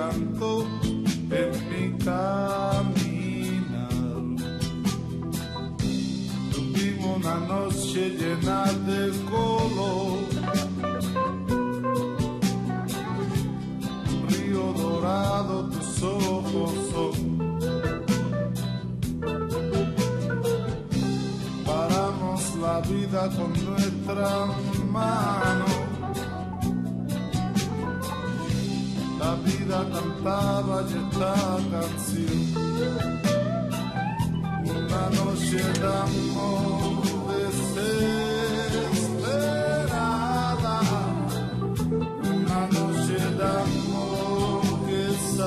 encanto en mi caminar. Tuvimos una noche llena de color, un río dorado, tus ojos son. Paramos la vida con nuestra mano. La vida cantaba y esta canción, una noche de amor desesperada, una noche de amor que se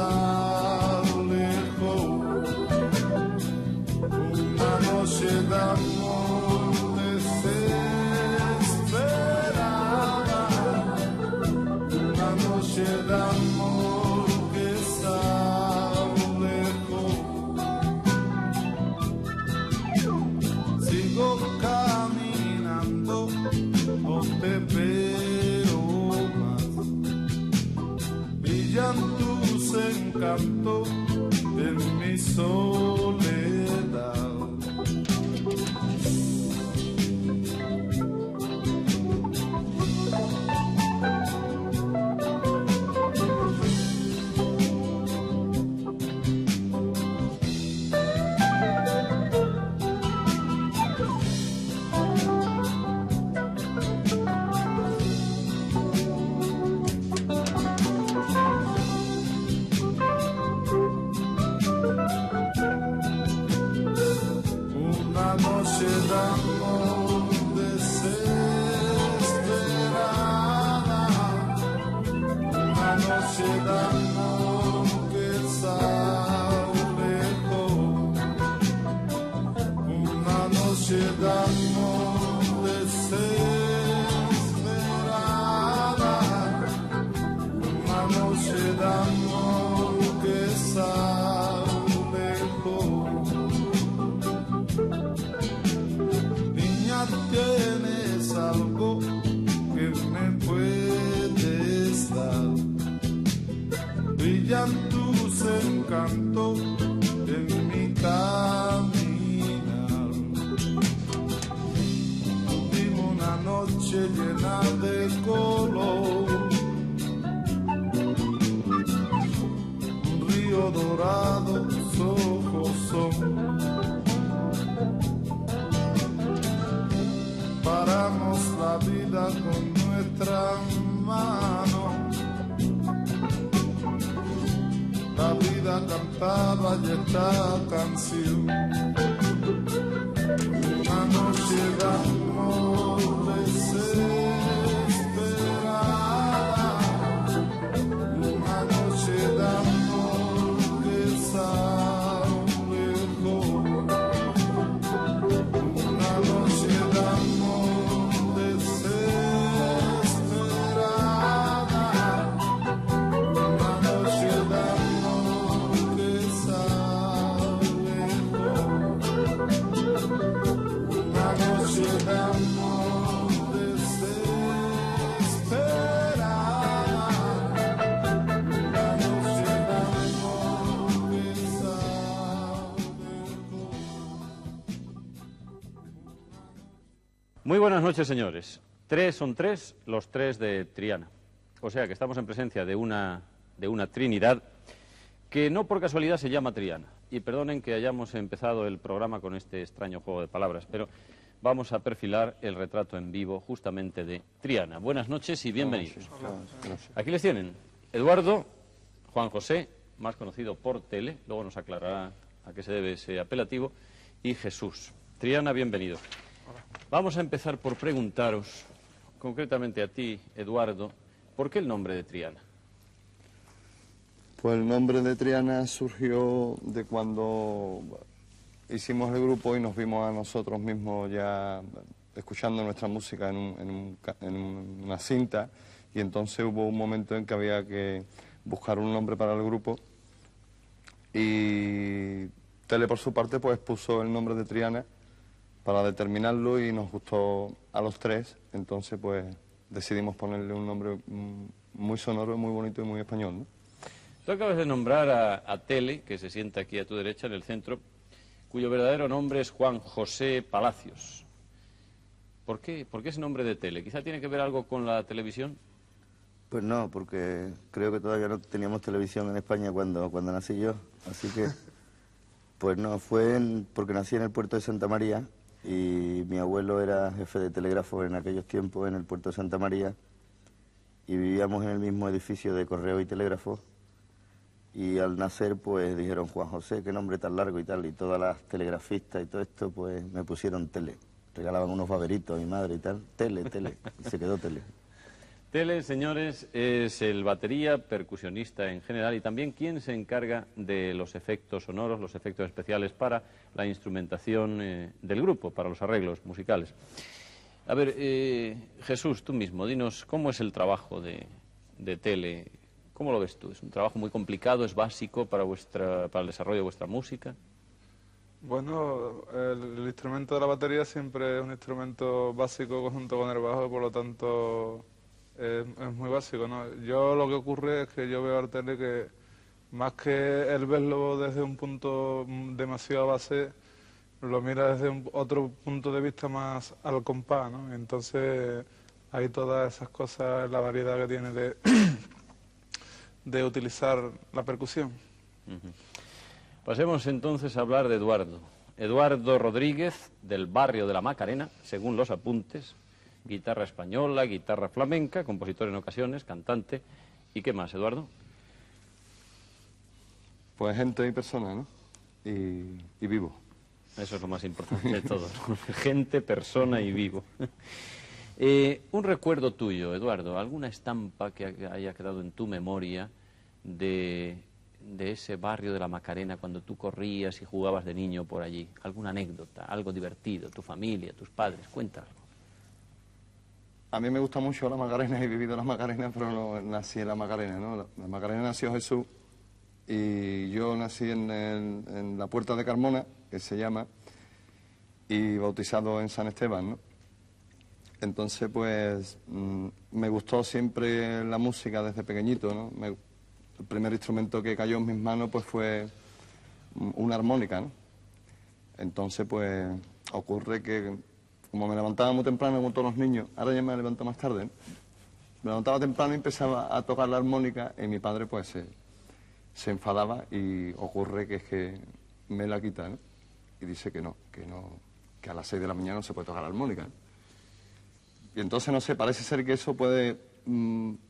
alejó, una noche de amor desesperada, una noche de amor. Caminando, no te veo más. Brillan tus encantos en mi soledad. Tienes algo que me puedes dar, brillan tus encantos en mi caminar. Tuvimos una noche llena de color, un río dorado, tus ojos son. Paramos la vida con nuestra mano. La vida cantaba y esta canción, una noche de amor desesperada, una noche de amor que se alejó, una noche de amor desesperada, una noche de amor que se alejó, una noche de amor desesperada, una noche de amor que se alejó. Muy buenas noches, señores. Son tres los tres de Triana. O sea que estamos en presencia de una Trinidad que no por casualidad se llama Triana. Y perdonen que hayamos empezado el programa con este extraño juego de palabras, pero vamos a perfilar el retrato en vivo justamente de Triana. Buenas noches y bienvenidos. Aquí les tienen Eduardo, Juan José, más conocido por Tele, luego nos aclarará a qué se debe ese apelativo, y Jesús. Triana, bienvenido. Vamos a empezar por preguntaros, concretamente a ti, Eduardo, ¿por qué el nombre de Triana? Pues el nombre de Triana surgió de cuando hicimos el grupo y nos vimos a nosotros mismos ya escuchando nuestra música en una cinta, y entonces hubo un momento en que había que buscar un nombre para el grupo, y Tele por su parte pues puso el nombre de Triana para determinarlo y nos gustó a los tres, entonces pues decidimos ponerle un nombre muy sonoro, muy bonito y muy español, ¿no? Tú acabas de nombrar a Tele, que se sienta aquí a tu derecha, en el centro, cuyo verdadero nombre es Juan José Palacios. ¿Por qué ese nombre de Tele? ¿Quizá tiene que ver algo con la televisión? Pues no, porque creo que todavía no teníamos televisión en España cuando nací yo, así que, pues no, porque nací en el puerto de Santa María y mi abuelo era jefe de telégrafo en aquellos tiempos en el puerto de Santa María y vivíamos en el mismo edificio de correo y telégrafo y al nacer pues dijeron Juan José, qué nombre tan largo y tal, y todas las telegrafistas y todo esto pues me pusieron Tele, regalaban unos baberitos a mi madre y tal, Tele, y se quedó Tele. Tele, señores, es el batería, percusionista en general y también quien se encarga de los efectos sonoros, los efectos especiales para la instrumentación del grupo, para los arreglos musicales. A ver, Jesús, tú mismo, dinos, ¿cómo es el trabajo de Tele? ¿Cómo lo ves tú? ¿Es un trabajo muy complicado, es básico para el desarrollo de vuestra música? Bueno, el instrumento de la batería siempre es un instrumento básico junto con el bajo, por lo tanto es muy básico, ¿no? Yo lo que ocurre es que yo veo al Tele que más que el verlo desde un punto demasiado base, lo mira desde otro punto de vista más al compás, ¿no? Entonces hay todas esas cosas, la variedad que tiene de utilizar la percusión. Pasemos entonces a hablar de Eduardo. Eduardo Rodríguez, del barrio de la Macarena, según los apuntes, guitarra española, guitarra flamenca, compositor en ocasiones, cantante. ¿Y qué más, Eduardo? Pues gente y persona, ¿no? Y vivo. Eso es lo más importante de todo. Gente, persona y vivo. Un recuerdo tuyo, Eduardo, alguna estampa que haya quedado en tu memoria de ese barrio de la Macarena cuando tú corrías y jugabas de niño por allí. ¿Alguna anécdota, algo divertido, tu familia, tus padres? Cuéntalo. A mí me gusta mucho la Macarena, he vivido la Macarena, pero no nací en la Macarena, ¿no? La Macarena nació Jesús y yo nací en la Puerta de Carmona, que se llama, y bautizado en San Esteban, ¿no? Entonces, pues, me gustó siempre la música desde pequeñito, ¿no? El primer instrumento que cayó en mis manos, pues, fue una armónica, ¿no? Entonces, pues, ocurre que como me levantaba muy temprano, como todos los niños, ahora ya me levanto más tarde, ¿no? Me levantaba temprano y empezaba a tocar la armónica y mi padre pues se enfadaba y ocurre que es que me la quita, ¿no? Y dice que a las 6 de la mañana no se puede tocar la armónica, ¿no? Y entonces, no sé, parece ser que eso puede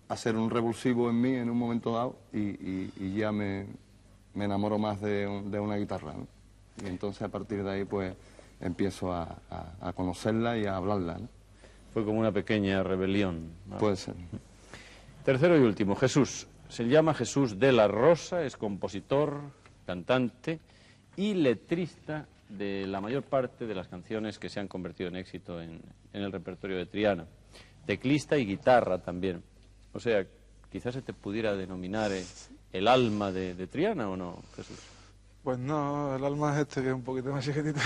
hacer un revulsivo en mí en un momento dado y ya me enamoro más de una guitarra, ¿no? Y entonces a partir de ahí pues empiezo a conocerla y a hablarla, ¿no? Fue como una pequeña rebelión, ¿no? Puede ser. Tercero y último, Jesús. Se llama Jesús de la Rosa, es compositor, cantante y letrista de la mayor parte de las canciones que se han convertido en éxito en el repertorio de Triana. Teclista y guitarra también. O sea, quizás se te pudiera denominar el alma de Triana, ¿o no, Jesús? Pues no, el alma es que es un poquito más chiquitito.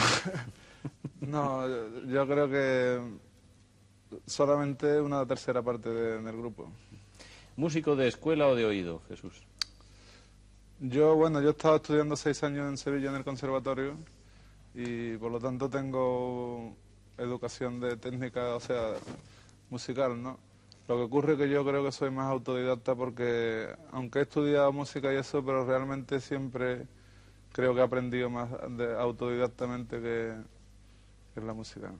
No, yo creo que solamente una tercera parte del grupo. ¿Músico de escuela o de oído, Jesús? Yo he estado estudiando 6 años en Sevilla en el conservatorio y por lo tanto tengo educación de técnica, o sea, musical, ¿no? Lo que ocurre es que yo creo que soy más autodidacta porque, aunque he estudiado música y eso, pero realmente siempre creo que he aprendido más autodidactamente que en la música.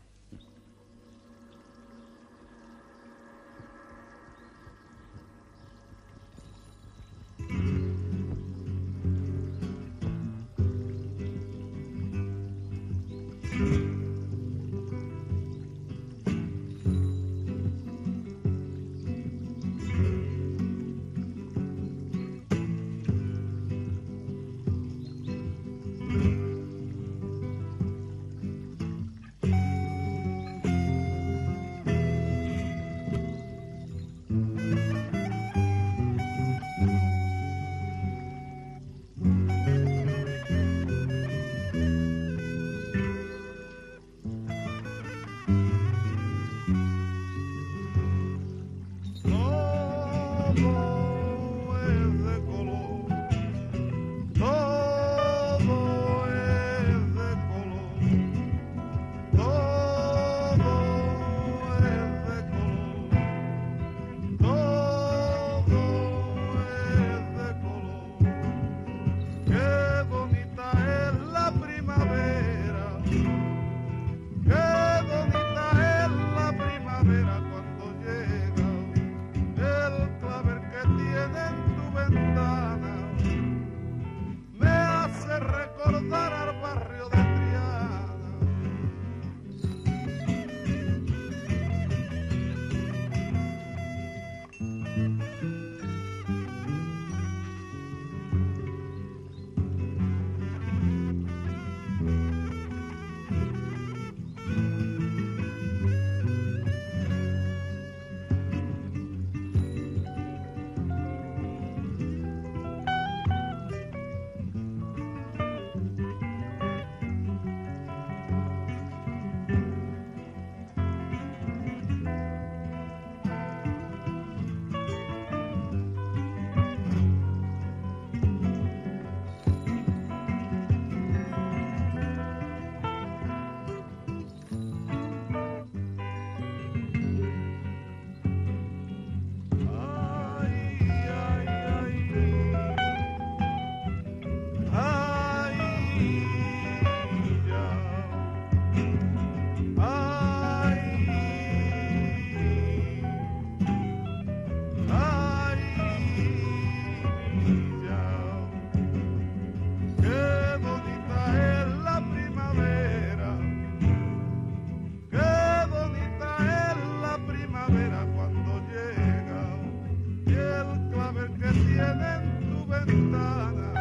tiene en tu ventana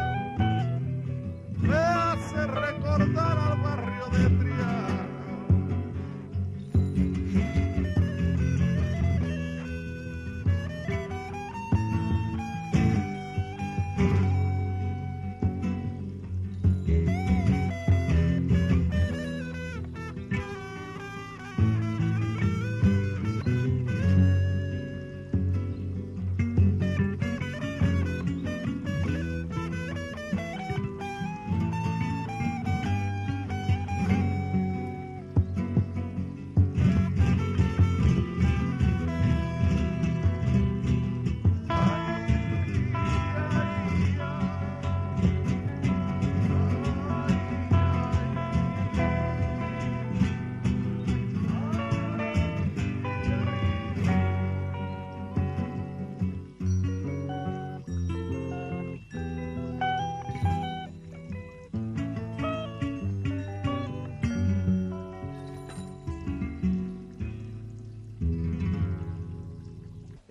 me hace recordar al barrio de Triana.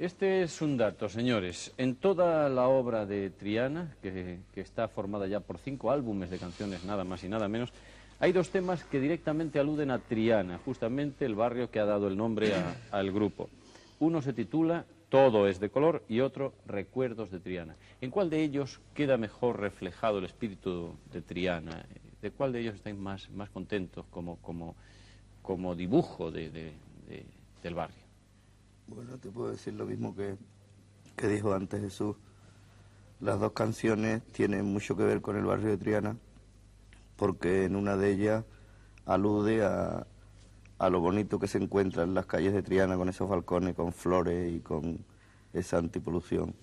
Este es un dato, señores. En toda la obra de Triana, que está formada ya por 5 álbumes de canciones, nada más y nada menos, hay 2 temas que directamente aluden a Triana, justamente el barrio que ha dado el nombre al grupo. Uno se titula Todo es de color y otro Recuerdos de Triana. ¿En cuál de ellos queda mejor reflejado el espíritu de Triana? ¿De cuál de ellos estáis más contentos como dibujo del barrio? Bueno, te puedo decir lo mismo que dijo antes Jesús. Las 2 canciones tienen mucho que ver con el barrio de Triana, porque en una de ellas alude a lo bonito que se encuentra en las calles de Triana, con esos balcones, con flores y con esa antipolución.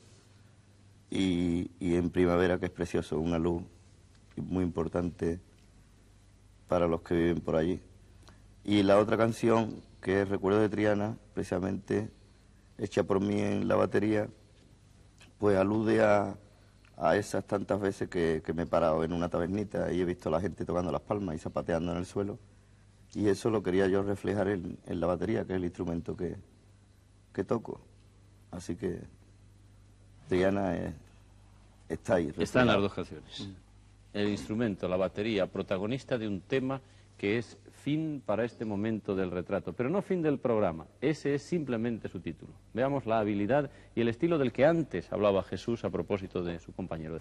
Y en primavera, que es precioso, una luz muy importante para los que viven por allí. Y la otra canción, que es Recuerdos de Triana, precisamente hecha por mí en la batería, pues alude a esas tantas veces que me he parado en una tabernita y he visto a la gente tocando las palmas y zapateando en el suelo, y eso lo quería yo reflejar en la batería, que es el instrumento que toco. Así que Triana está ahí. Está en las 2 canciones. El instrumento, la batería, protagonista de un tema que es fin para este momento del retrato, pero no fin del programa. Ese es simplemente su título. Veamos la habilidad y el estilo del que antes hablaba Jesús a propósito de su compañero.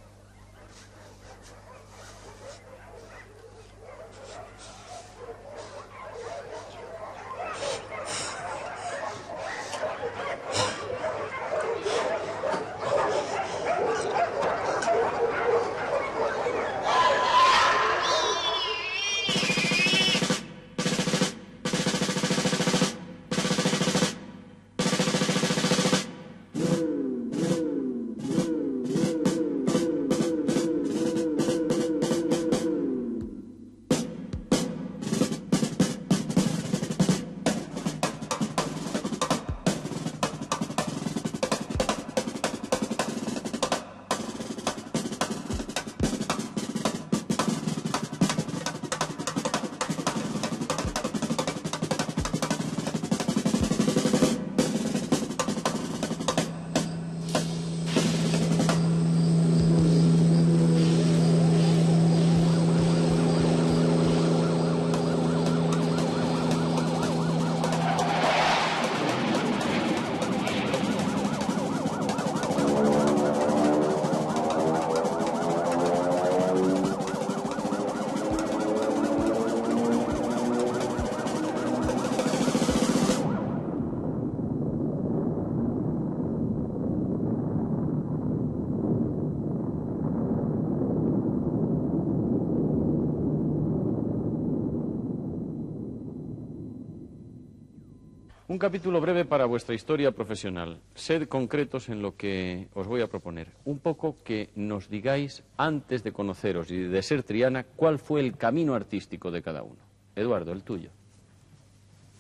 Un capítulo breve para vuestra historia profesional. Sed concretos en lo que os voy a proponer. Un poco que nos digáis, antes de conoceros y de ser Triana, cuál fue el camino artístico de cada uno. Eduardo, el tuyo.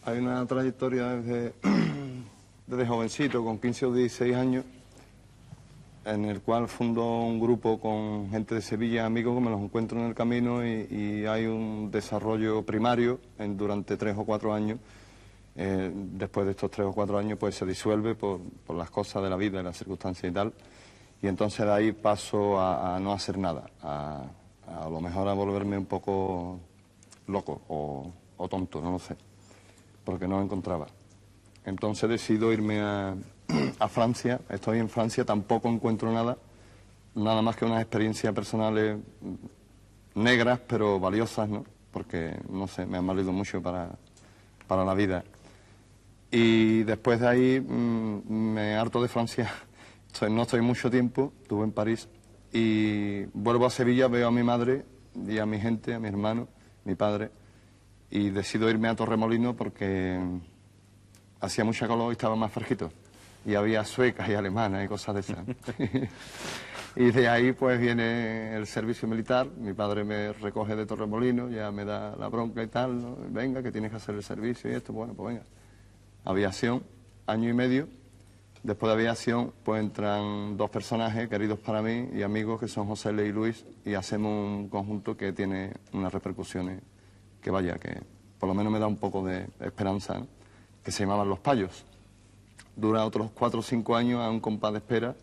Hay una trayectoria desde jovencito, con 15 o 16 años, en el cual fundó un grupo con gente de Sevilla, amigos que me los encuentro en el camino, y hay un desarrollo primario durante 3 o 4 años. Después de estos 3 o 4 años pues se disuelve por las cosas de la vida y las circunstancias y tal, Y entonces de ahí paso a no hacer nada, a lo mejor a volverme un poco loco o tonto, no lo sé, porque no lo encontraba. Entonces decido irme a Francia. Estoy en Francia, tampoco encuentro nada más que unas experiencias personales negras, pero valiosas, ¿no? Porque, no sé, me han valido mucho para la vida. Y después de ahí me harto de Francia. No estoy mucho tiempo, estuve en París, y vuelvo a Sevilla, veo a mi madre y a mi gente, a mi hermano, mi padre, y decido irme a Torremolinos porque hacía mucha calor y estaba más fresquito. Y había suecas y alemanas y cosas de esas. Y de ahí pues viene el servicio militar. Mi padre me recoge de Torremolinos, ya me da la bronca y tal, ¿no? Venga, que tienes que hacer el servicio y esto. Bueno, pues venga. Aviación, año y medio. Después de aviación pues entran dos personajes queridos para mí y amigos, que son José L. y Luis, y hacemos un conjunto que tiene unas repercusiones que vaya, que por lo menos me da un poco de esperanza, ¿no? Que se llamaban Los Payos. Dura otros 4 o 5 años a un compás de espera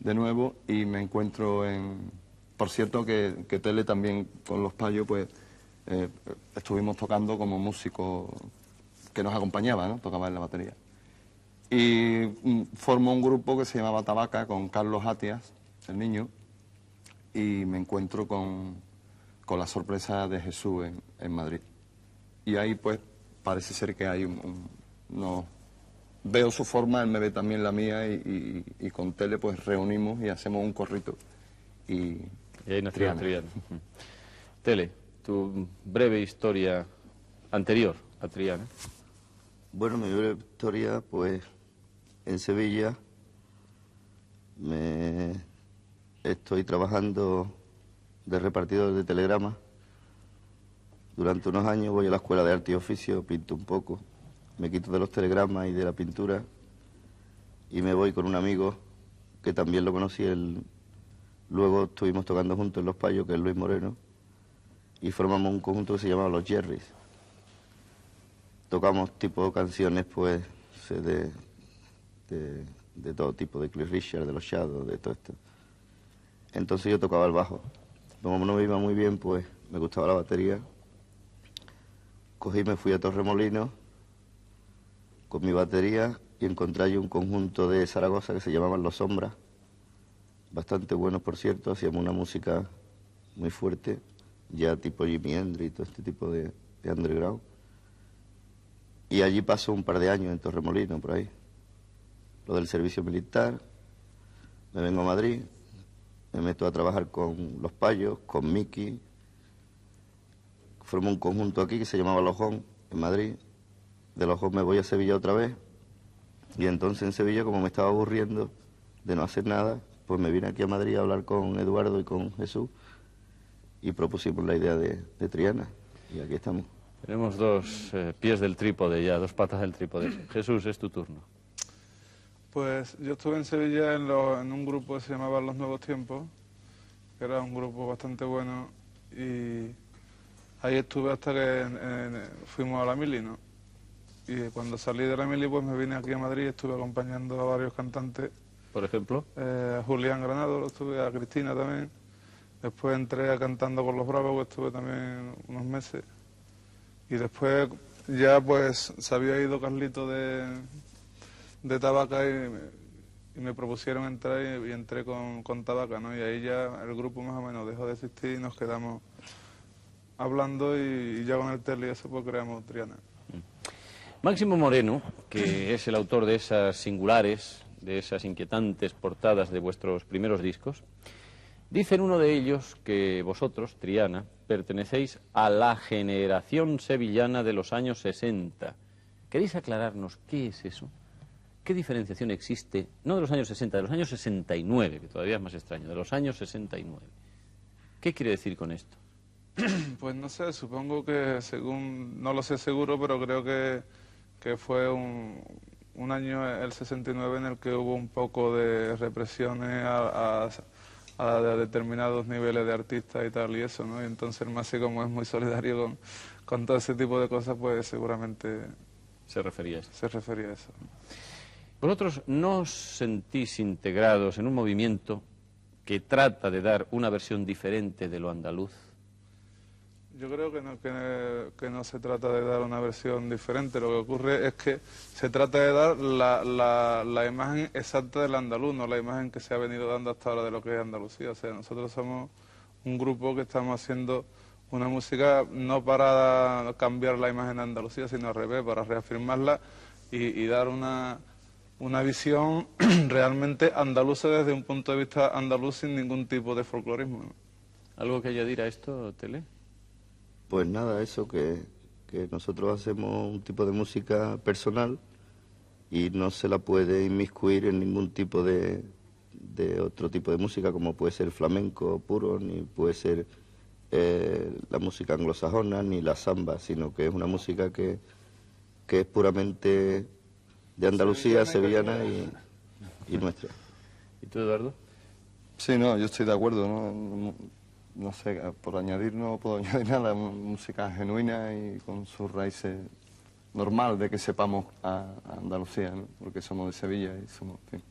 de nuevo, y me encuentro en... Por cierto que Tele también con Los Payos pues estuvimos tocando como músico que nos acompañaba, ¿no? Tocaba en la batería. Y formo un grupo que se llamaba Tabaca con Carlos Atias, el niño, y me encuentro con la sorpresa de Jesús en Madrid. Y ahí pues parece ser que hay no veo su forma, él me ve también la mía, y con Tele pues reunimos y hacemos un corrito. Y ahí nació Triana. Tele, tu breve historia anterior a Triana. Bueno, mi breve historia, pues en Sevilla estoy trabajando de repartidor de telegramas. Durante unos años voy a la escuela de arte y oficio, pinto un poco, me quito de los telegramas y de la pintura y me voy con un amigo que también lo conocí, luego estuvimos tocando juntos en Los Payos, que es Luis Moreno, y formamos un conjunto que se llamaba Los Jerrys. Tocamos tipo canciones pues de todo tipo, de Cliff Richard, de los Shadows, de todo esto. Entonces yo tocaba el bajo. Como no me iba muy bien, pues me gustaba la batería. Cogí y me fui a Torremolinos con mi batería y encontré allí un conjunto de Zaragoza que se llamaban Los Sombras, bastante buenos por cierto, hacíamos una música muy fuerte, ya tipo Jimi Hendrix y todo este tipo de underground. Y allí paso un par de años en Torremolinos, por ahí. Lo del servicio militar, me vengo a Madrid, me meto a trabajar con Los Payos, con Miki. Formo un conjunto aquí que se llamaba Lojón, en Madrid. De Lojón me voy a Sevilla otra vez. Y entonces en Sevilla, como me estaba aburriendo de no hacer nada, pues me vine aquí a Madrid a hablar con Eduardo y con Jesús y propusimos la idea de Triana. Y aquí estamos. Tenemos dos pies del trípode ya, dos patas del trípode. Jesús, es tu turno. Pues yo estuve en Sevilla en un grupo que se llamaba Los Nuevos Tiempos, que era un grupo bastante bueno, y ahí estuve hasta que fuimos a la Mili, ¿no? Y cuando salí de la Mili pues me vine aquí a Madrid y estuve acompañando a varios cantantes. ¿Por ejemplo? A Julián Granado, lo estuve, a Cristina también. Después entré a Cantando con los Bravos, que estuve también unos meses. Y después ya pues se había ido Carlito de Tabaca y me propusieron entrar y entré con Tabaca, ¿no? Y ahí ya el grupo más o menos dejó de existir y nos quedamos hablando y ya con el Tele y eso pues creamos Triana. Máximo Moreno, que es el autor de esas singulares, de esas inquietantes portadas de vuestros primeros discos, dice en uno de ellos que vosotros, Triana, pertenecéis a la generación sevillana de los años 60. ¿Queréis aclararnos qué es eso? ¿Qué diferenciación existe, no de los años 60, de los años 69, que todavía es más extraño, de los años 69? ¿Qué quiere decir con esto? Pues no sé, supongo que según, no lo sé seguro, pero creo que fue un año, el 69, en el que hubo un poco de represiones a determinados niveles de artistas y tal y eso, ¿no? Y entonces el Masi, como es muy solidario con todo ese tipo de cosas, pues seguramente se refería a eso. Se refería a eso. ¿Vosotros no os sentís integrados en un movimiento que trata de dar una versión diferente de lo andaluz? Yo creo que no se trata de dar una versión diferente, lo que ocurre es que se trata de dar la imagen exacta del andaluz, no la imagen que se ha venido dando hasta ahora de lo que es Andalucía. O sea, nosotros somos un grupo que estamos haciendo una música no para cambiar la imagen de Andalucía, sino al revés, para reafirmarla y dar una visión realmente andaluza desde un punto de vista andaluz sin ningún tipo de folclorismo, ¿no? ¿Algo que añadir a esto, Tele? Pues nada, eso, que nosotros hacemos un tipo de música personal y no se la puede inmiscuir en ningún tipo de otro tipo de música, como puede ser flamenco puro, ni puede ser la música anglosajona, ni la samba, sino que es una música que es puramente de Andalucía, sevillana y nuestra. ¿Y tú, Eduardo? Sí, no, yo estoy de acuerdo, no sé, por añadir no puedo añadir nada, música genuina y con sus raíces normal de que sepamos a Andalucía, ¿no? Porque somos de Sevilla y somos, en fin.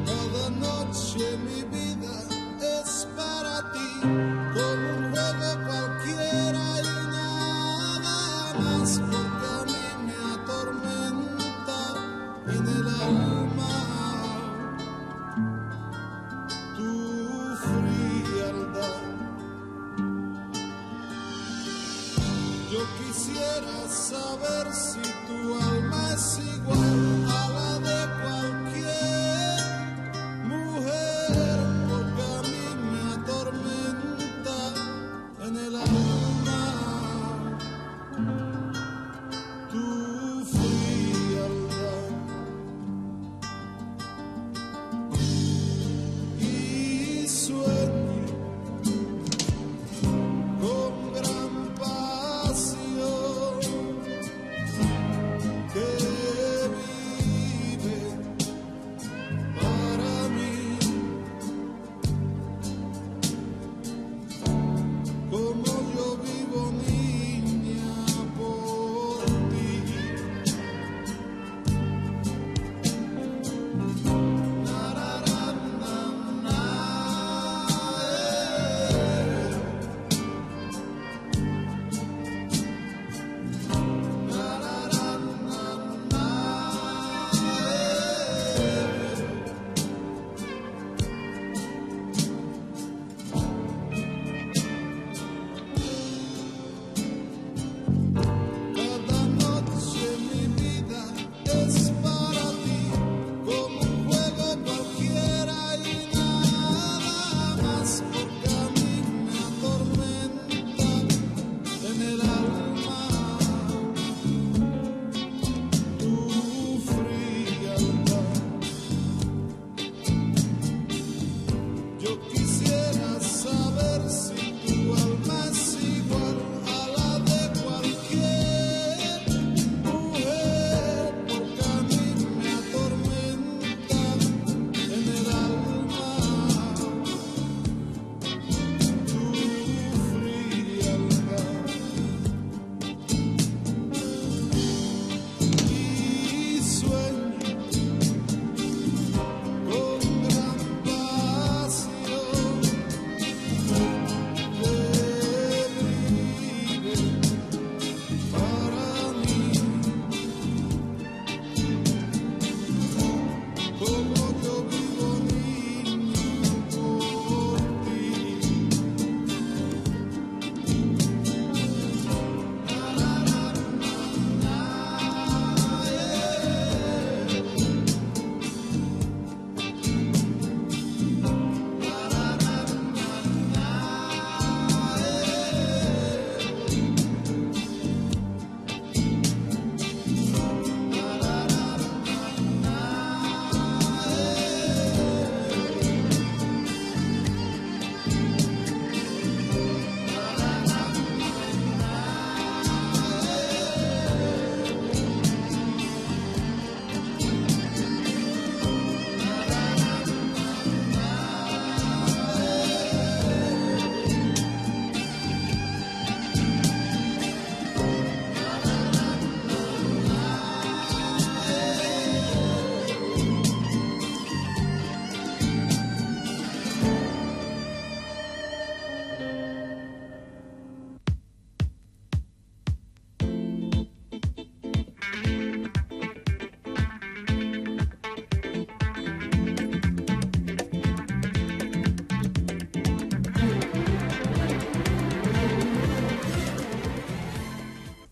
Cada noche mi vida es para ti, como un juego cualquiera y nada más, porque a mí me atormenta en el alma tu frialdad. Yo quisiera saber si tu alma es igual a la de cualquier mujer, porque a mí me atormenta en el alma tu frialdad. Y sueño con gran pasión que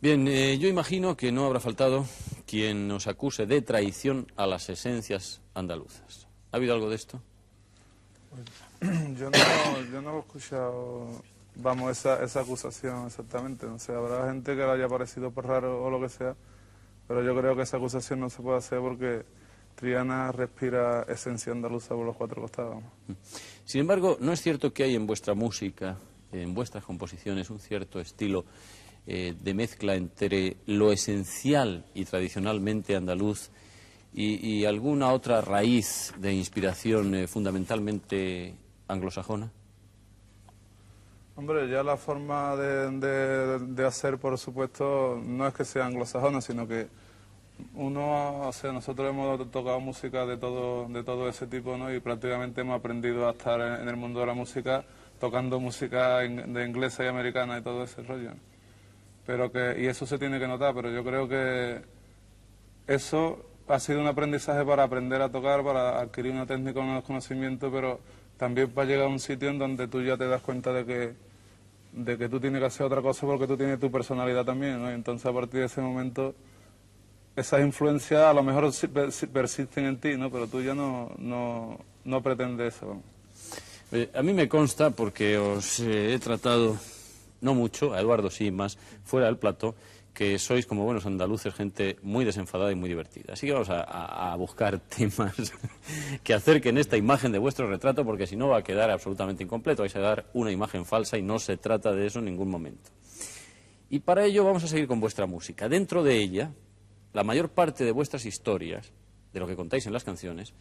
Bien, yo imagino que no habrá faltado quien nos acuse de traición a las esencias andaluzas. ¿Ha habido algo de esto? Yo no he escuchado, vamos, esa acusación exactamente. No sé, habrá gente que le haya parecido por raro o lo que sea, pero yo creo que esa acusación no se puede hacer porque Triana respira esencia andaluza por los cuatro costados. Sin embargo, ¿no es cierto que hay en vuestra música, en vuestras composiciones, un cierto estilo de mezcla entre lo esencial y tradicionalmente andaluz y alguna otra raíz de inspiración fundamentalmente anglosajona? Hombre, ya la forma de hacer, por supuesto, no es que sea anglosajona, sino que o sea, nosotros hemos tocado música de todo ese tipo, ¿no? Y prácticamente hemos aprendido a estar en el mundo de la música tocando música de inglesa y americana y todo ese rollo. Y eso se tiene que notar, pero yo creo que eso ha sido un aprendizaje para aprender a tocar, para adquirir una técnica, unos conocimientos, pero también para llegar a un sitio en donde tú ya te das cuenta de que tú tienes que hacer otra cosa porque tú tienes tu personalidad también, ¿no? Y entonces a partir de ese momento esas influencias a lo mejor persisten en ti, ¿no? Pero tú ya no pretendes eso, vamos. A mí me consta, porque os he tratado, no mucho, a Eduardo sí, más, fuera del plató, que sois, como buenos andaluces, gente muy desenfadada y muy divertida. Así que vamos a buscar temas que acerquen esta imagen de vuestro retrato, porque si no va a quedar absolutamente incompleto. Vais a dar una imagen falsa y no se trata de eso en ningún momento. Y para ello vamos a seguir con vuestra música. Dentro de ella, la mayor parte de vuestras historias, de lo que contáis en las canciones,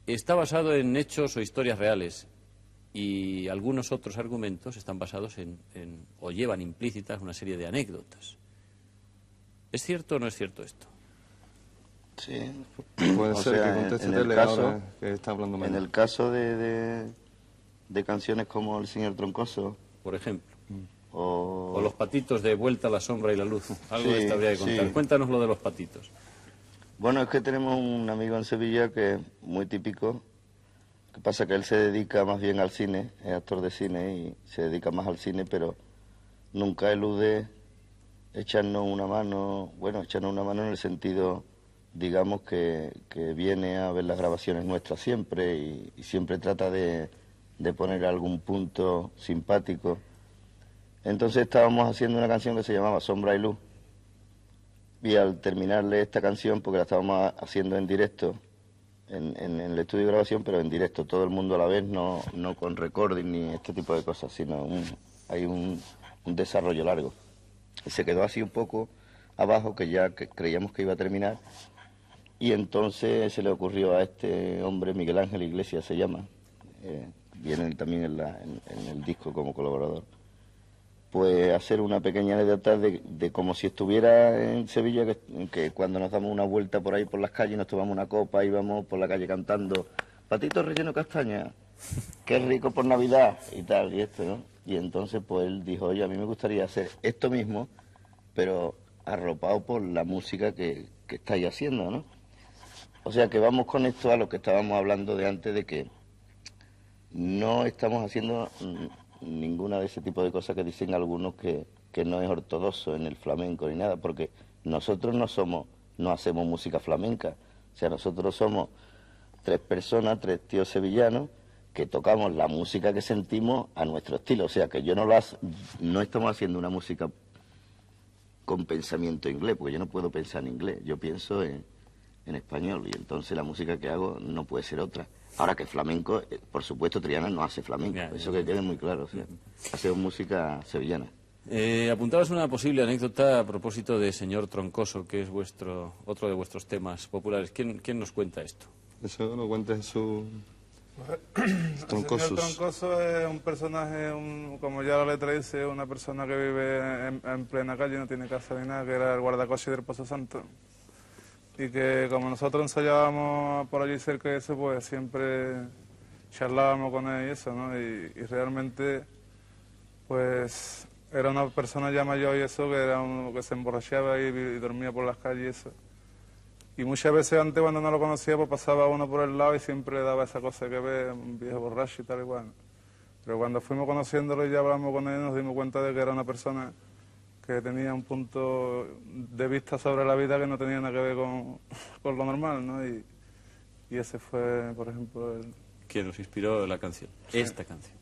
está basado en hechos o historias reales. Y algunos otros argumentos están basados o llevan implícitas una serie de anécdotas. ¿Es cierto o no es cierto esto? Sí. Puede O ser sea, que conteste en el Tele caso- ahora, que está hablando En menos. el caso de canciones como El Señor Troncoso Por ejemplo. o... O los patitos de Vuelta a la sombra y la luz. Algo de Sí, esto habría que contar. sí. Cuéntanos lo de los patitos. Bueno, es que tenemos un amigo en Sevilla que es muy típico. Lo que pasa es que él se dedica más bien al cine, es actor de cine y se dedica más al cine, pero nunca elude echarnos una mano en el sentido, digamos, que viene a ver las grabaciones nuestras siempre y siempre trata de poner algún punto simpático. Entonces estábamos haciendo una canción que se llamaba Sombra y Luz, y al terminarle esta canción, porque la estábamos haciendo en directo, en el estudio de grabación, pero en directo, todo el mundo a la vez, no con recording ni este tipo de cosas, sino hay un desarrollo largo. Y se quedó así un poco abajo, que creíamos que iba a terminar, y entonces se le ocurrió a este hombre, Miguel Ángel Iglesias se llama, viene también en el disco como colaborador, pues hacer una pequeña anécdota de como si estuviera en Sevilla, que cuando nos damos una vuelta por ahí por las calles, nos tomamos una copa y vamos por la calle cantando patitos relleno castaña, qué rico por Navidad y tal, y esto, ¿no? Y entonces pues él dijo, oye, a mí me gustaría hacer esto mismo, pero arropado por la música que estáis haciendo, ¿no? O sea que vamos con esto a lo que estábamos hablando de antes, de que no estamos haciendo ninguna de ese tipo de cosas que dicen algunos que no es ortodoxo en el flamenco ni nada, porque nosotros no hacemos música flamenca. O sea, nosotros somos 3 personas, 3 tíos sevillanos, que tocamos la música que sentimos a nuestro estilo. O sea, que no estamos haciendo una música con pensamiento inglés, porque yo no puedo pensar en inglés, yo pienso en español, y entonces la música que hago no puede ser otra. Ahora que flamenco, por supuesto, Triana no hace flamenco, eso que quede muy claro, o sea, hace música sevillana. Apuntabas una posible anécdota a propósito de Señor Troncoso, que es otro de vuestros temas populares. ¿Quién nos cuenta esto? Eso lo cuenta Jesús El Troncosos. señor Troncoso es un personaje, como ya la letra dice, una persona que vive en plena calle, no tiene casa ni nada, que era el guardacoche del Pozo Santo. Y que como nosotros ensayábamos por allí cerca de eso, pues siempre charlábamos con él y eso, ¿no? Y realmente, pues, era una persona ya mayor y eso, que era uno que se emborrachaba y dormía por las calles y eso. Y muchas veces antes, cuando no lo conocía, pues pasaba uno por el lado y siempre daba esa cosa que ve, un viejo borracho y tal igual. Pero cuando fuimos conociéndolo y ya hablamos con él, nos dimos cuenta de que era una persona que tenía un punto de vista sobre la vida que no tenía nada que ver con lo normal, ¿no? Y ese fue, por ejemplo, el... Que nos inspiró la canción, Sí. esta canción.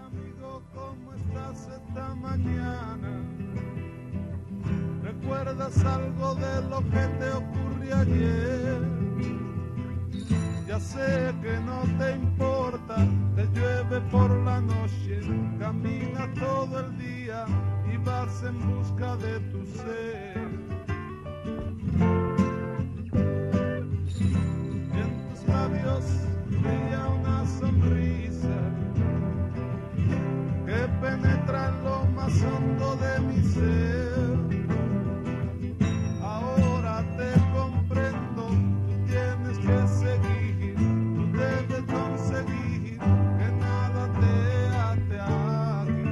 Amigo, ¿cómo estás esta mañana? ¿Recuerdas algo de lo que te ocurrió ayer? Ya sé que no te importa, te llueve por la noche, caminas todo el día y vas en busca de tu ser. Y en tus labios brilla una sonrisa que penetra en lo más hondo de mi ser. Ahora te comprendo, tú tienes que seguir, tú debes conseguir que nada te ate aquí.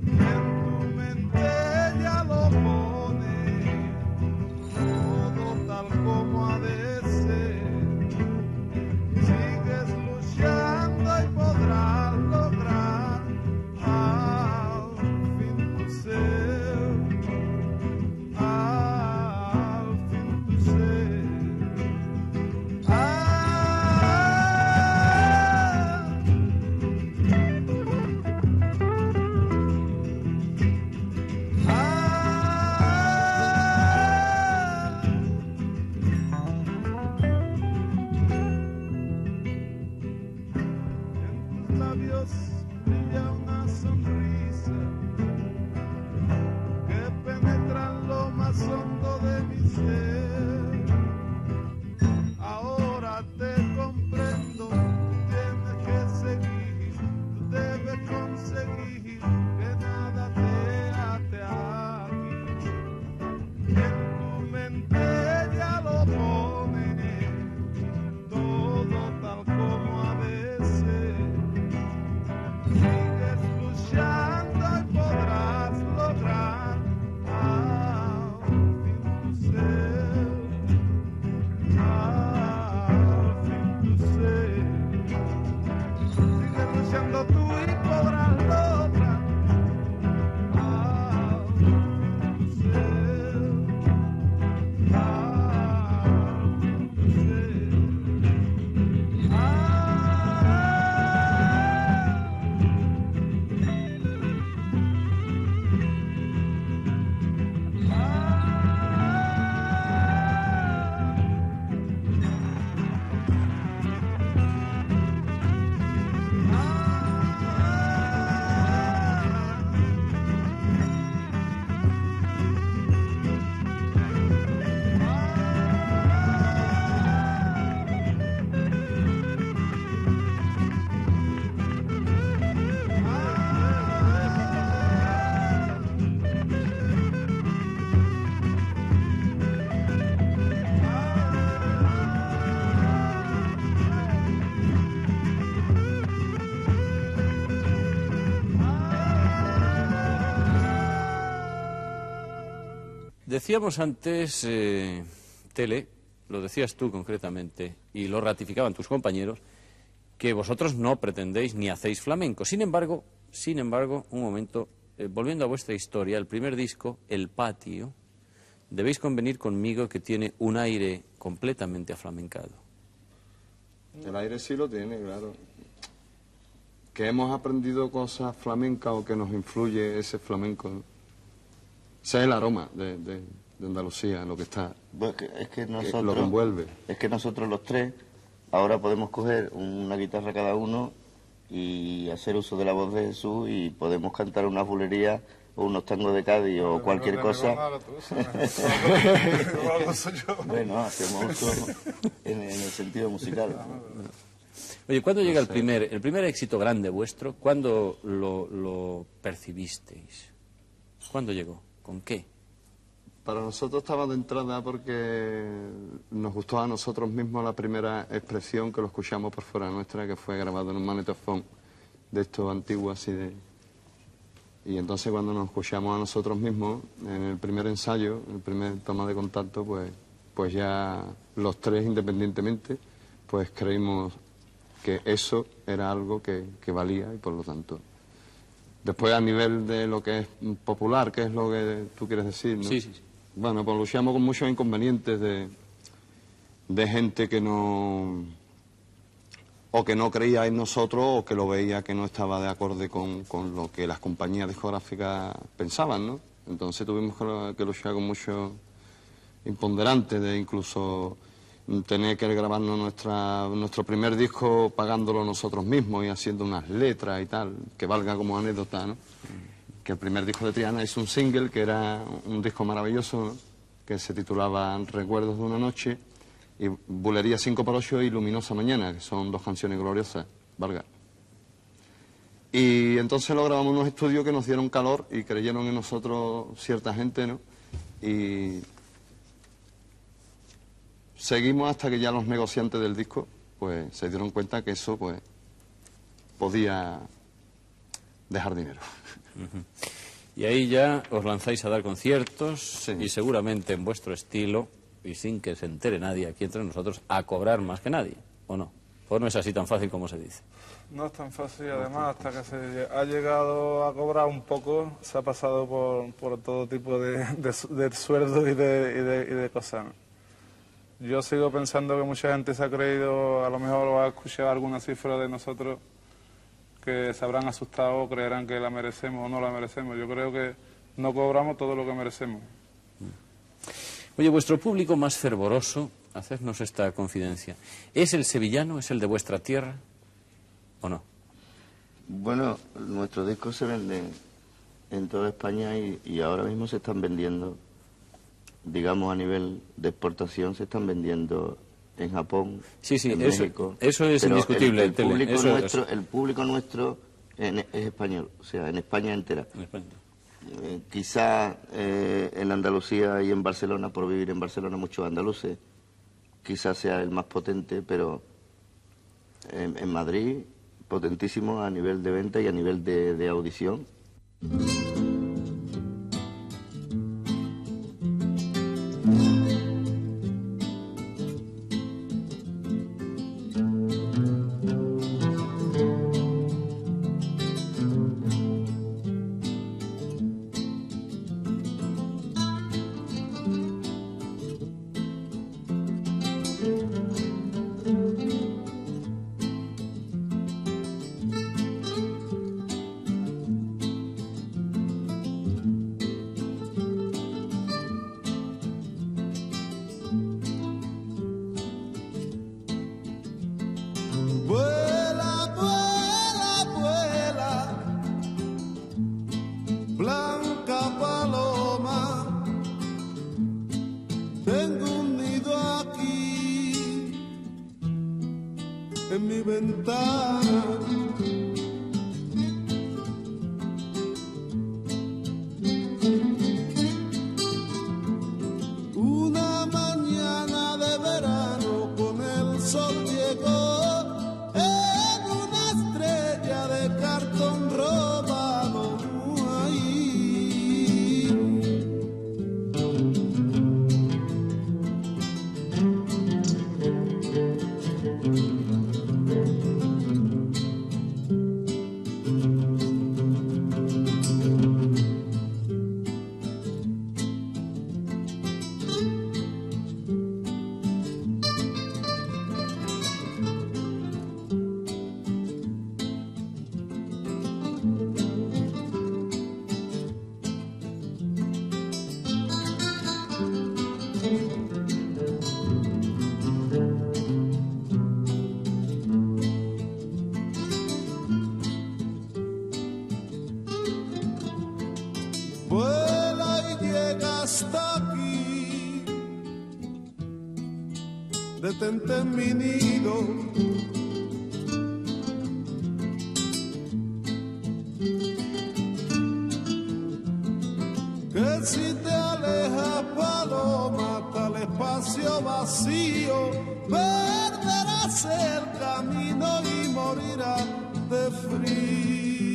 En tu mente ya lo pone, todo tal como ha de ser. Sigues luchando y podrás lograr al fin tu ser, al fin tu ser. En tus labios brilla una sonrisa que penetra en lo más hondo de mi ser. Ahora te comprendo, tú tienes que seguir, tú debes conseguir que nada te ate aquí. En tu mente ya lo pone, todo tal como ha de ser. Sigues luchando y podrás lograr al fin tu ser, al fin tu ser. Sigues luchando tú y podrás lograr al fin tu ser, al fin tu ser. Decíamos antes, Tele, lo decías tú concretamente, y lo ratificaban tus compañeros, que vosotros no pretendéis ni hacéis flamenco. Sin embargo, un momento, volviendo a vuestra historia, el primer disco, El Patio, debéis convenir conmigo que tiene un aire completamente aflamencado. El aire sí lo tiene, claro. Que hemos aprendido cosas flamencas o que nos influye ese flamenco, ¿no? Ese es el aroma de Andalucía, lo que está, Pues es que nosotros, lo que envuelve. es que nosotros los tres ahora podemos coger una guitarra cada uno y hacer uso de la voz de Jesús y podemos cantar unas bulerías o unos tangos de Cádiz o cualquier cosa. Bueno, hacemos uso en el sentido musical. Oye, ¿cuándo llega el primer éxito grande vuestro? ¿Cuándo lo percibisteis? ¿Cuándo llegó? ¿Con qué? Para nosotros estaba de entrada porque nos gustó a nosotros mismos la primera expresión que lo escuchamos por fuera nuestra, que fue grabado en un magnetofón de estos antiguos así de... Y entonces cuando nos escuchamos a nosotros mismos, en el primer ensayo, el primer toma de contacto, pues ya los tres independientemente, pues creímos que eso era algo que valía y por lo tanto... Después a nivel de lo que es popular, que es lo que tú quieres decir, ¿no? Sí, sí, sí. Bueno, pues luchamos con muchos inconvenientes de gente que no... o que no creía en nosotros o que lo veía que no estaba de acorde con lo que las compañías discográficas pensaban, ¿no? Entonces tuvimos que luchar con muchos imponderantes de incluso tener que grabarnos nuestro primer disco pagándolo nosotros mismos y haciendo unas letras y tal, que valga como anécdota, ¿no? Que el primer disco de Triana es un single, que era un disco maravilloso, ¿no? Que se titulaba Recuerdos de una noche, y Bulería 5x8 y Luminosa Mañana, que son dos canciones gloriosas, valga. Y entonces lo grabamos en unos estudios que nos dieron calor y creyeron en nosotros cierta gente, ¿no? Y seguimos hasta que ya los negociantes del disco pues se dieron cuenta que eso pues podía dejar dinero. Y ahí ya os lanzáis a dar conciertos Sí. y seguramente en vuestro estilo y sin que se entere nadie aquí entre nosotros a cobrar más que nadie, ¿o no? ¿O no es así tan fácil como se dice? No es tan fácil, además, hasta que se ha llegado a cobrar un poco, se ha pasado por todo tipo de sueldos y de cosas, ¿no? Yo sigo pensando que mucha gente se ha creído, a lo mejor o ha escuchado alguna cifra de nosotros que se habrán asustado o creerán que la merecemos o no la merecemos. Yo creo que no cobramos todo lo que merecemos. Oye, vuestro público más fervoroso, hacednos esta confidencia, ¿es el sevillano, es el de vuestra tierra o no? Bueno, nuestros discos se venden en toda España y ahora mismo se están vendiendo, digamos a nivel de exportación, se están vendiendo en Japón, Sí, sí, en eso- México. eso es Pero indiscutible, El Tele, público eso es- nuestro, el público nuestro es español, o sea, en España entera. En España. Quizá en Andalucía y en Barcelona, por vivir en Barcelona muchos andaluces, quizás sea el más potente, pero en Madrid, potentísimo a nivel de venta y a nivel de audición. Vuela, vuela, vuela, blanca paloma, tengo un nido aquí en mi ventana. Una mañana de verano con el sol llegó en una estrella de cartón robado. Ay. Vuela y llega hasta aquí, detente en mi nido. Que si te alejas, paloma, tal espacio vacío, perderás el camino y morirás de frío.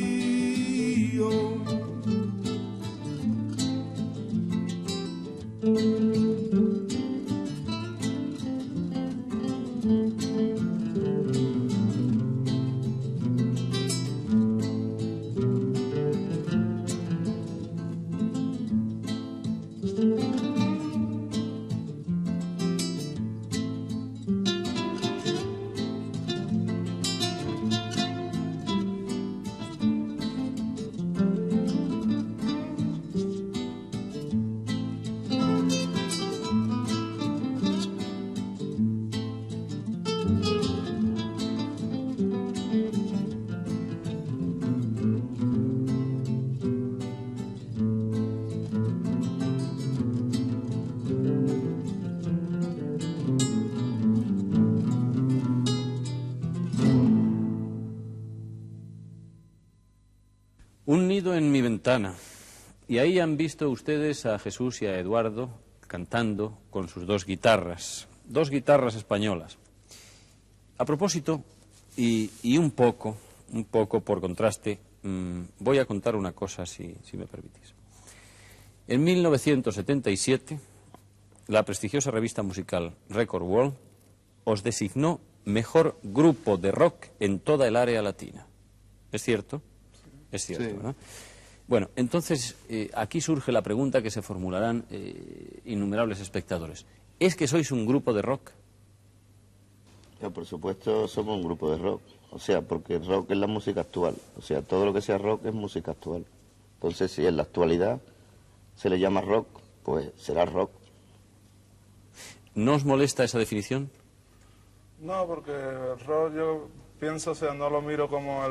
Un nido en mi ventana. Y ahí han visto ustedes a Jesús y a Eduardo cantando con sus dos guitarras españolas. A propósito, y un poco por contraste, voy a contar una cosa, si me permitís. En 1977, la prestigiosa revista musical Record World os designó mejor grupo de rock en toda el área latina. ¿Es cierto? Es cierto, sí. ¿Verdad? Bueno, entonces aquí surge la pregunta que se formularán innumerables espectadores. ¿Es que sois un grupo de rock? Ya, por supuesto, somos un grupo de rock. O sea, porque el rock es la música actual. O sea, todo lo que sea rock es música actual. Entonces, si en la actualidad se le llama rock, pues será rock. ¿No os molesta esa definición? No, porque el rock yo pienso, o sea, no lo miro como,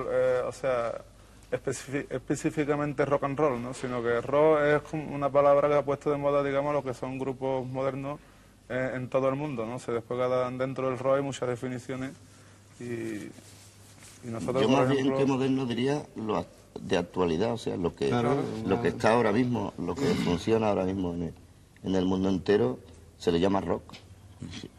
específicamente rock and roll, ¿no? Sino que rock es una palabra que ha puesto de moda, digamos, lo que son grupos modernos en todo el mundo, ¿no? Se después dentro del rock hay muchas definiciones y nosotros, yo por más ejemplo, bien que moderno diría lo de actualidad, o sea, lo que está ahora mismo, lo que funciona ahora mismo en el mundo entero, se le llama rock. Sí.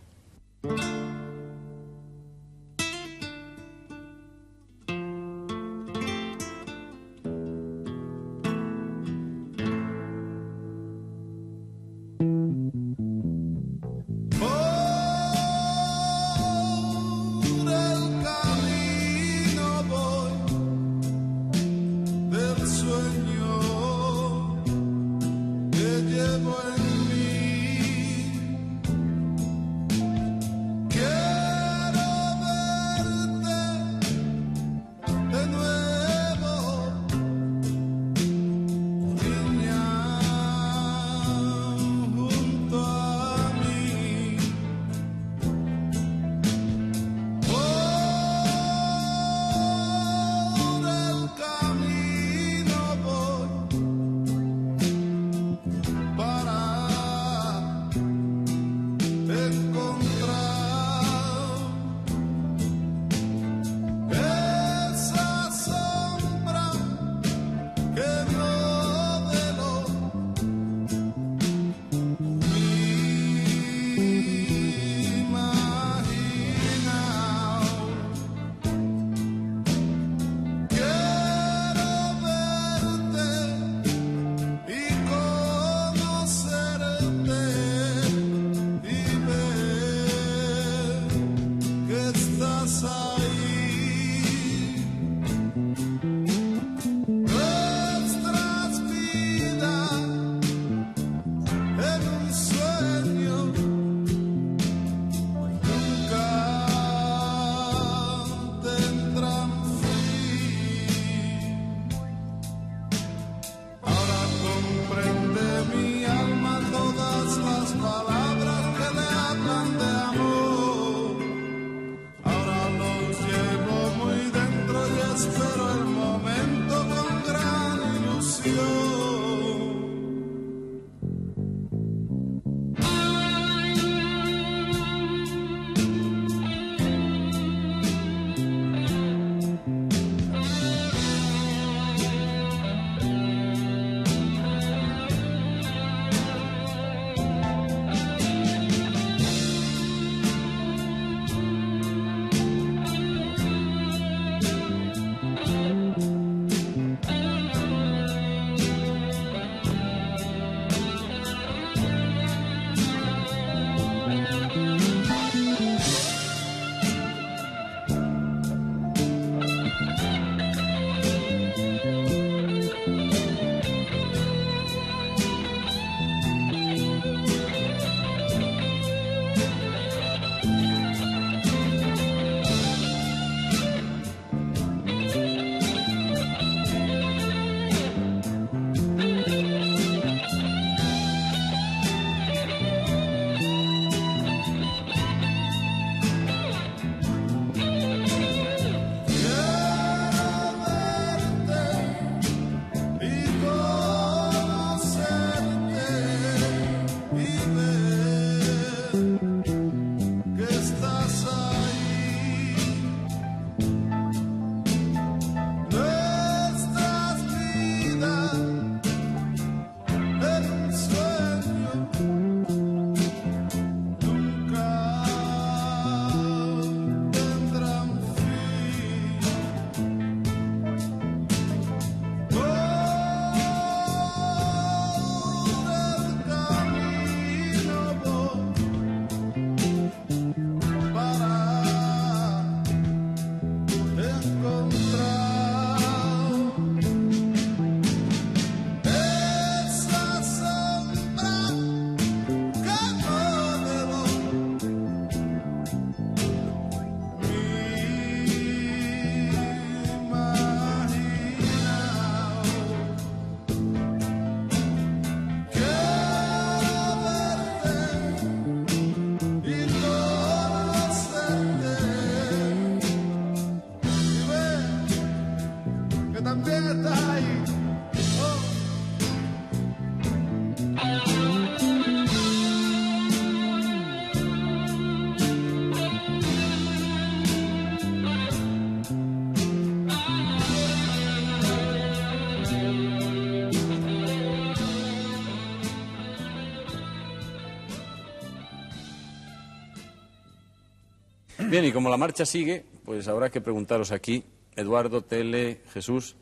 Bien, y como la marcha sigue, pues habrá que preguntaros aquí, Eduardo, Tele, Jesús,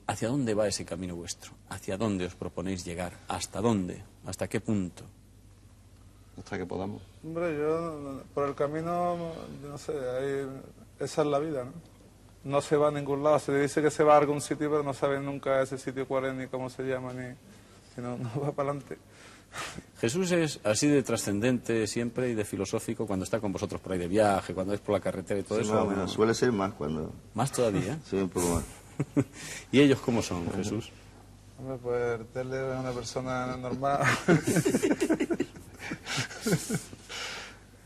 ¿hacia dónde va ese camino vuestro? ¿Hacia dónde os proponéis llegar? ¿Hasta dónde? ¿Hasta qué punto? Hasta que podamos. Hombre, yo por el camino, yo no sé, esa es la vida, ¿no? No se va a ningún lado, se dice que se va a algún sitio, pero no saben nunca ese sitio cuál es, ni cómo se llama, ni si no va para adelante. Jesús es así de trascendente siempre y de filosófico cuando está con vosotros por ahí de viaje, cuando es por la carretera y todo Sí, eso. más o menos. Suele ser más cuando... Más todavía. Sí, un poco más. ¿Y ellos cómo son, Jesús? Hombre, pues Tele es una persona normal.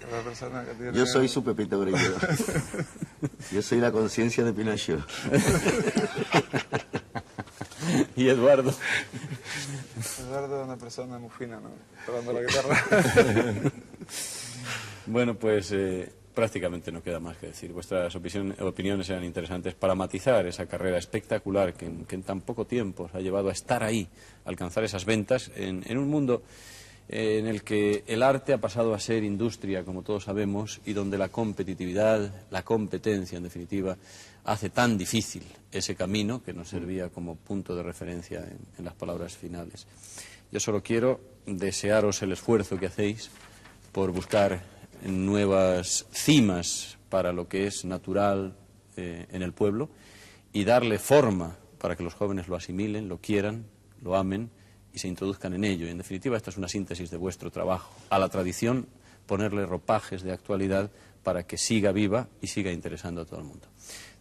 Una persona que tiene... Yo soy su Pepito Grillo. Yo soy la conciencia de Pinocho. ¿Y Eduardo? Eduardo es una persona muy fina, ¿no? Tocando la guitarra. Bueno, pues prácticamente no queda más que decir. Vuestras opiniones eran interesantes para matizar esa carrera espectacular que en tan poco tiempo os ha llevado a estar ahí, a alcanzar esas ventas en un mundo en el que el arte ha pasado a ser industria, como todos sabemos, y donde la competitividad, la competencia, en definitiva, hace tan difícil ese camino que nos servía como punto de referencia en las palabras finales. Yo solo quiero desearos el esfuerzo que hacéis por buscar nuevas cimas para lo que es natural en el pueblo y darle forma para que los jóvenes lo asimilen, lo quieran, lo amen y se introduzcan en ello. Y en definitiva, esta es una síntesis de vuestro trabajo. A la tradición, ponerle ropajes de actualidad para que siga viva y siga interesando a todo el mundo.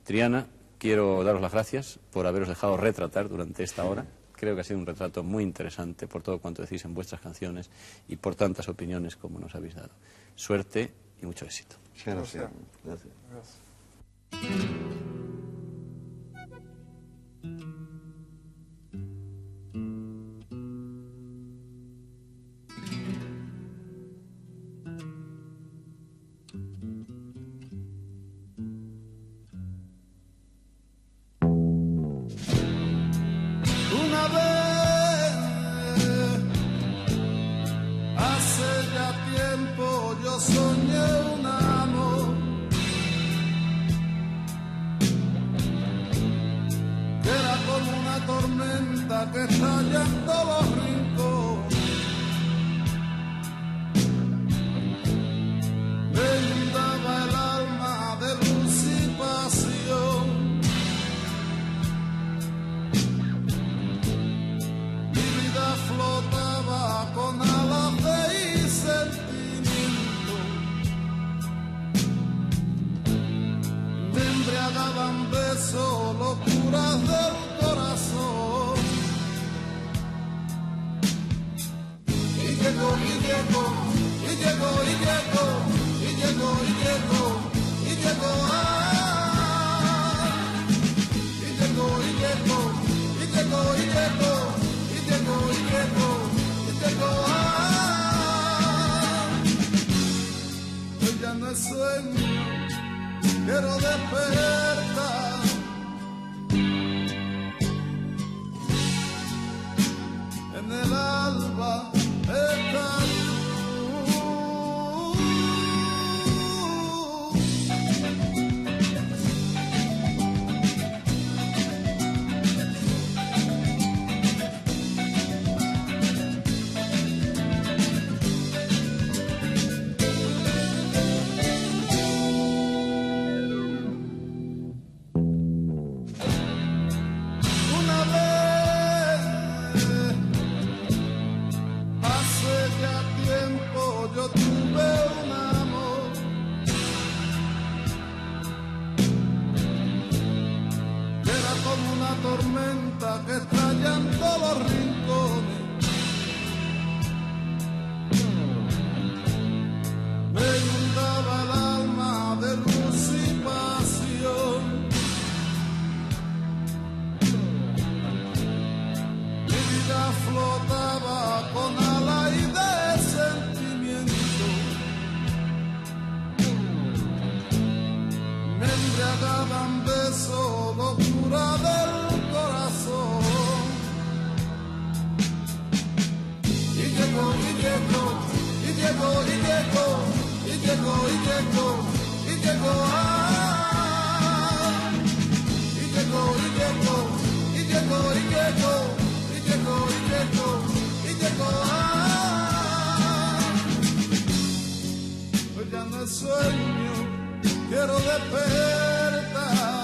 Triana, quiero daros las gracias por haberos dejado retratar durante esta hora. Creo que ha sido un retrato muy interesante por todo cuanto decís en vuestras canciones y por tantas opiniones como nos habéis dado. Suerte y mucho éxito. Gracias. Gracias. Una vez, hace ya tiempo, yo soñé un amor que era como una tormenta que estalla en todos los rincones. Me inundaba el alma de luz y pasión. Flotaba con alas de sentimiento, me embriagaban besos, locuras del corazón. Y llegó, y llegó, y llegó, y llegó, y llegó, y llegó, y llegó, y llegó, y llegó, y llegó, y llegó. Hoy ya no es sueño, quiero despertar. En el alba está tormenta que estalla en todos los rincones. Me inundaba el alma de luz y pasión. Mi vida flotaba con alas y de sentimiento. Me embriagaban besos, locura del y llegó, y llegó, y llegó, y llegó, y llegó, y sueño quiero despertar.